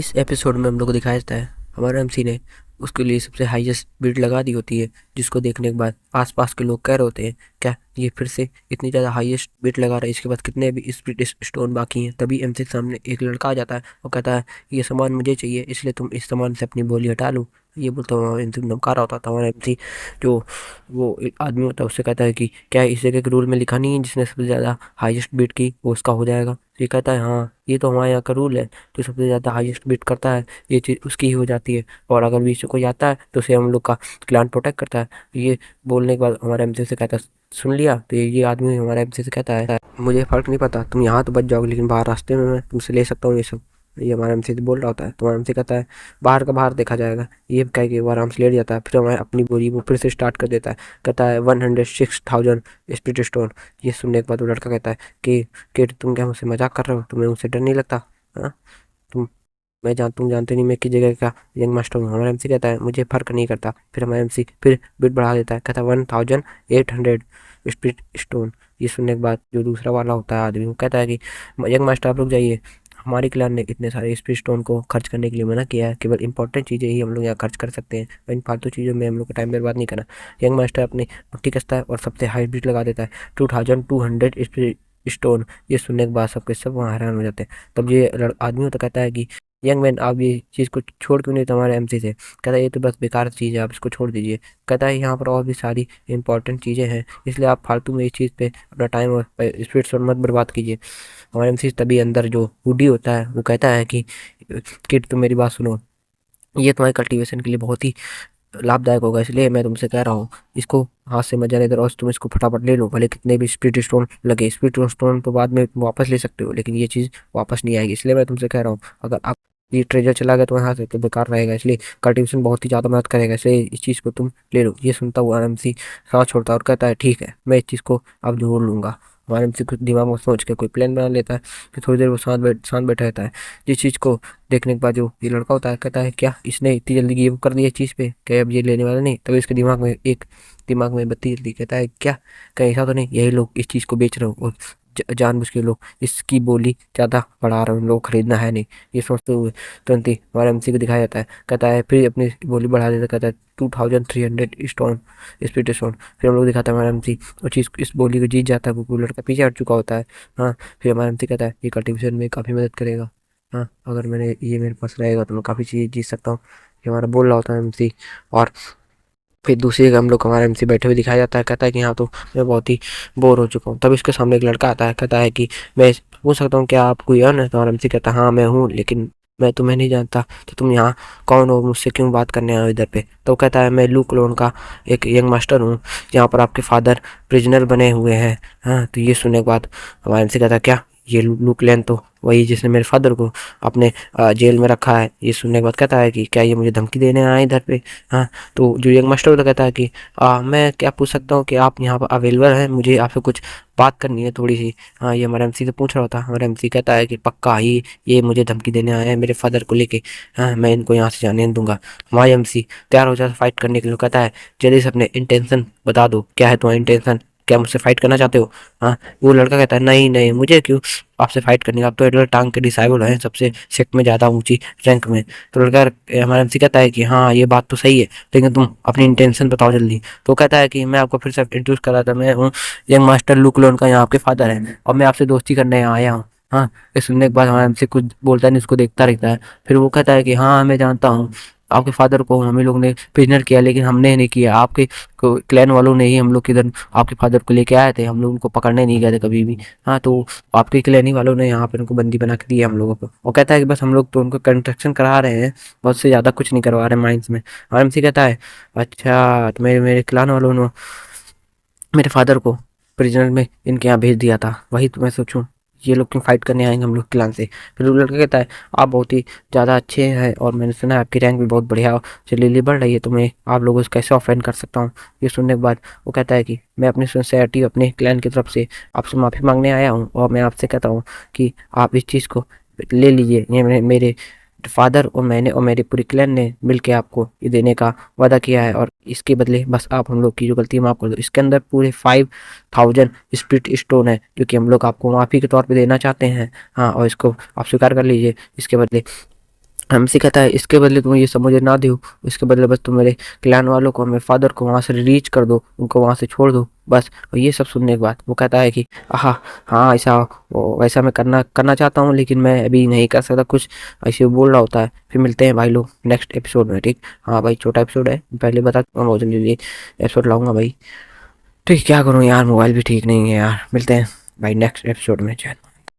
इस एपिसोड में हम लोग को दिखाया जाता है हमारा एमसी ने उसके लिए सबसे हाईएस्ट बिड लगा दी होती है, जिसको देखने के बाद आसपास के लोग कह रहे होते हैं क्या ये फिर से इतनी ज़्यादा हाईएस्ट बिड लगा रहा है, इसके बाद कितने भी स्पीड स्टोन बाकी हैं। तभी एमसी के सामने एक लड़का आ जाता है और कहता है ये सामान मुझे चाहिए, इसलिए तुम इस सामान से अपनी बोली हटा लो। ये बोलता हूँ एमसी धमका रहा होता था। हमारा एमसी जो वो एक आदमी होता है उससे कहता है कि क्या इस जगह के रूल में लिखा नहीं है जिसने सबसे ज़्यादा हाईएस्ट बिड की वो उसका हो जाएगा। ये कहता है हाँ ये तो हमारे यहाँ का रूल है, जो सबसे ज़्यादा हाईएस्ट बिड करता है ये चीज़ उसकी ही हो जाती है, और अगर बीच में कोई आता है तो उसे हम लोग का क्लान प्रोटेक्ट करता है। ये बोलने के बाद हमारा एमसी से कहता है सुन लिया। तो ये आदमी हमारा एमसी से कहता है मुझे फ़र्क नहीं पड़ता, तुम यहाँ तो बच जाओगे लेकिन बाहर रास्ते में मैं तुमसे ले सकता हूँ ये सब। ये हमारा एमसी से बोल रहा होता है तो हमारा एमसी कहता है बाहर का बाहर देखा जाएगा। ये कह के वो आराम से लेट जाता है। फिर हमारे अपनी बोली वो फिर से स्टार्ट कर देता है। कहता है 106,000 स्प्लिट स्टोन। ये सुनने के बाद वो लड़का कहता है कि तुम क्या मुझसे मजाक कर रहे हो, तुम्हें मुझसे डर नहीं लगता? हाँ तुम तुम जानते नहीं मैं किस जगह का यंग मास्टर हूँ। हमारा एमसी कहता है मुझे फर्क नहीं करता। फिर हमारा एमसी फिर बिट बढ़ा देता है, कहता है 1,800 स्प्लिट स्टोन। ये सुनने के बाद जो दूसरा वाला होता है आदमी वो कहता है कि यंग मास्टर आप रुक जाइए, हमारी क्लान ने इतने सारे स्प्लिट स्टोन को खर्च करने के लिए मना किया है, केवल इंपॉर्टेंट चीज़ें ही हम लोग यहाँ खर्च कर सकते हैं, इन फालतू चीज़ों में हम लोग का टाइम बर्बाद नहीं करना। यंग मास्टर अपनी मुट्ठी कसता है और सबसे हाई बिट लगा देता है 2,200 स्प्लिट स्टोन। ये सुनने के बाद सबके सब वहाँ हैरान हो जाते हैं। तब ये आदमी होता कहता है कि यंग मैन आप ये चीज़ को छोड़ क्यों नहीं तुम्हारे एमसी से? कहता है ये तो बस बेकार चीज़ है, आप इसको छोड़ दीजिए। कहता है यहाँ पर और भी सारी इंपॉर्टेंट चीज़ें हैं, इसलिए आप फालतू में इस चीज़ पे अपना टाइम और स्पीड मत बर्बाद कीजिए। हमारे एमसी तभी अंदर जो हुडी होता है वो कहता है कि किड तुम मेरी बात सुनो, ये तुम्हारे कल्टीवेशन के लिए बहुत ही लाभदायक होगा, इसलिए मैं तुमसे कह रहा हूँ इसको हाथ से मजा लेकर और तुम इसको फटाफट ले लो। भले कितने भी स्प्लिट स्टोन लगे, स्प्लिट स्टोन तो बाद में तुम वापस ले सकते हो लेकिन ये चीज़ वापस नहीं आएगी, इसलिए मैं तुमसे कह रहा हूँ अगर आप ये ट्रेजर चला गया तुम्हारे हाथ से तो बेकार रहेगा, इसलिए कल्टीवेशन बहुत ही ज़्यादा मदद करेगा, इसलिए इस चीज़ को तुम ले लो। ये सुनता हुआ एमसी सांस छोड़ता है और कहता है ठीक है मैं इस चीज़ को अब जरूर लूँगा। हमारे एमसी कुछ दिमाग में सोच के कोई प्लान बना लेता है। फिर थोड़ी देर वो शांत बैठा रहता है। जिस चीज़ को देखने के बाद जो ये लड़का होता है कहता है क्या इसने इतनी जल्दी गिव कर दी इस चीज़ पे, क्या अब ये लेने वाला नहीं? तभी इसके दिमाग में बत्ती जलती। कहता है क्या कहीं ऐसा तो नहीं यही लोग इस चीज़ को बेच रहे हो और जानबूझ के लोग इसकी बोली ज़्यादा बढ़ा रहे हो, उन लोग खरीदना है नहीं। ये सोचते हुए तुरंत ही हमारे एमसी को दिखाया जाता है। कहता है फिर अपनी बोली बढ़ा देता, कहता है 2,300 स्टोन स्प्लिट स्टोन। फिर हम लोग दिखाता है हमारा एमसी वो चीज़ इस बोली को जीत जाता है, वो लड़का पीछे हट चुका होता है। हाँ फिर हमारा एमसी कहता है ये कल्टीवेशन में काफ़ी मदद करेगा। हाँ अगर मैंने ये मेरे पास रहेगा तो मैं काफ़ी चीज़ जीत सकता हूँ, ये हमारा बोल रहा होता है एमसी। और फिर दूसरी जगह हम लोग हमारा एमसी बैठे हुए दिखाया जाता है। कहता है कि हाँ तो मैं बहुत ही बोर हो चुका हूँ। तब इसके सामने एक लड़का आता है, कहता है कि मैं पूछ सकता हूँ क्या आप कोई अर्न है? तो हमारा एमसी कहता है हाँ मैं हूँ, लेकिन मैं तुम्हें नहीं जानता, तो तुम यहाँ कौन हो, मुझसे क्यों बात करने आए हो इधर पे? तो कहता है मैं लू क्लोन का एक यंग मास्टर हूँ, यहाँ पर आपके फादर प्रिजनर बने हुए हैं। हाँ तो ये सुनने के बाद हमारा एमसी कहता है क्या ये लू क्लैन तो वही जिसने मेरे फादर को अपने जेल में रखा है। ये सुनने के बाद कहता है कि क्या ये मुझे धमकी देने आए इधर पे? हाँ तो जो यंग मास्टर होता कहता है कि मैं क्या पूछ सकता हूँ कि आप यहाँ पर अवेलेबल हैं, मुझे आपसे कुछ बात करनी है थोड़ी सी। हाँ ये हमारा एमसी से पूछ रहा होता है। हमारा एमसी कहता है कि पक्का ही ये मुझे धमकी देने आए हैं मेरे फादर को लेके, हाँ मैं इनको यहाँ से जाने नहीं दूंगा। हमारा एमसी तैयार हो जाता फाइट करने के लिए। कहता है जल्दी से अपने इंटेंशन बता दो, क्या है तुम्हारा इंटेंशन, क्या मुझसे फाइट करना चाहते हो? हाँ वो लड़का कहता है नहीं नहीं मुझे क्यों आपसे फाइट करनी है, आप तो एडलर टांग के डिसाइबल हैं सबसे सेक्ट में ज़्यादा ऊंची रैंक में। तो लड़का हमारा एमसी कहता है कि हाँ ये बात तो सही है लेकिन तुम अपनी इंटेंशन बताओ जल्दी। तो कहता है कि मैं आपको फिर से इंट्रोड्यूस करा था, मैं हूँ यंग मास्टर लू क्लोन का, यहाँ आपके फादर है और मैं आपसे दोस्ती करने यहाँ आया हूँ। हाँ ये सुनने के बाद हमारा एमसी कुछ बोलता नहीं, उसको देखता रहता है। फिर वो कहता है कि हाँ मैं जानता हूँ आपके फादर को हम ही लोग ने प्रिजनर किया, लेकिन हमने नहीं किया, आपके क्लैन वालों ने ही हम लोग किधर आपके फादर को लेके आए थे, हम लोग उनको पकड़ने नहीं गए थे कभी भी। हाँ तो आपके क्लैनी वालों ने यहाँ पे उनको बंदी बना के दिया हम लोगों को। वो कहता है कि बस हम लोग तो उनको कंस्ट्रक्शन करा रहे हैं, बहुत से ज़्यादा कुछ नहीं करवा रहे माइंस में। और एमसी कहता है अच्छा तो मेरे मेरे क्लान वालों ने मेरे फादर को प्रिजनर में इनके यहाँ भेज दिया था, वही तो मैं सोचूं ये लोग क्यों फाइट करने आएंगे हम लोग क्लान से। फिर वो लड़का कहता है आप बहुत ही ज़्यादा अच्छे हैं और मैंने सुना है आपकी रैंक भी बहुत बढ़िया जलीली बढ़ रही है, तो मैं आप लोगों से कैसे ऑफेंड कर सकता हूँ? ये सुनने के बाद वो कहता है कि मैं अपनी सिंसेरिटी अपने क्लैन की तरफ से आपसे माफ़ी मांगने आया हूँ और मैं आपसे कहता हूँ कि आप इस चीज़ को ले लीजिए। ये मेरे फादर और मैंने और मेरी पूरी क्लैन ने मिलके आपको ये देने का वादा किया है और इसके बदले बस आप हम लोग की जो गलती माफ़ कर दो। इसके अंदर पूरे 5,000 स्प्लिट स्टोन है जो कि हम लोग आपको माफ़ी के तौर पे देना चाहते हैं। हाँ और इसको आप स्वीकार कर लीजिए। इसके बदले एमसी कहता है इसके बदले तुम ये सब मुझे ना दो, इसके बदले बस तुम मेरे क्लैन वालों को, मेरे फादर को वहाँ से रीच कर दो, उनको वहाँ से छोड़ दो बस। और ये सब सुनने के बाद वो कहता है कि हाँ हाँ ऐसा वैसा मैं करना करना चाहता हूँ, लेकिन मैं अभी नहीं कर सकता कुछ, ऐसे वो बोल रहा होता है। फिर मिलते हैं भाई लोग नेक्स्ट एपिसोड में, ठीक। हाँ भाई छोटा एपिसोड है, पहले बता बहुत जल्दी एपिसोड लाऊंगा भाई। ठीक, क्या करूँ यार, मोबाइल भी ठीक नहीं है यार। मिलते हैं भाई नेक्स्ट एपिसोड में। चल।